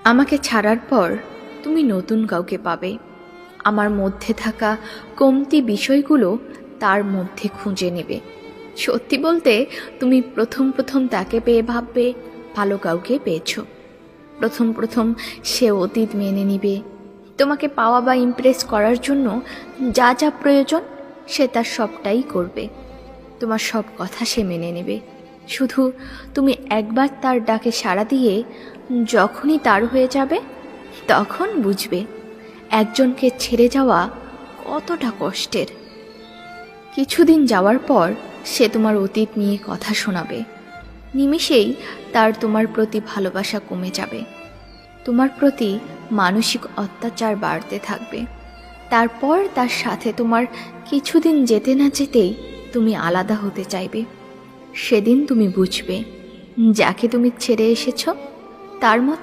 আমাকে ছাড়ার পর তুমি নতুন কাউকে পাবে। আমার মধ্যে থাকা কমতি বিষয়গুলো তার মধ্যে খুঁজে নেবে। সত্যি বলতে, তুমি প্রথম প্রথম তাকে পেয়ে ভাববে ভালো কাউকে পেয়েছো। প্রথম প্রথম সে অতীত মেনে নিবে। তোমাকে পাওয়া বা ইমপ্রেস করার জন্য যা যা প্রয়োজন সে তার সবটাই করবে। তোমার সব কথা সে মেনে নেবে। শুধু তুমি একবার তার ডাকে সাড়া দিয়ে যখনই তার হয়ে যাবে, তখন বুঝবে একজনকে ছেড়ে যাওয়া কতটা কষ্টের। কিছুদিন যাওয়ার পর সে তোমার অতীত নিয়ে কথা শোনাবে। নিমেষেই তার তোমার প্রতি ভালোবাসা কমে যাবে। তোমার প্রতি মানসিক অত্যাচার বাড়তে থাকবে। তারপর তার সাথে তোমার কিছুদিন যেতে না যেতেই তুমি আলাদা হতে চাইবে। সেদিন তুমি বুঝবে যাকে তুমি ছেড়ে এসেছো তার মতো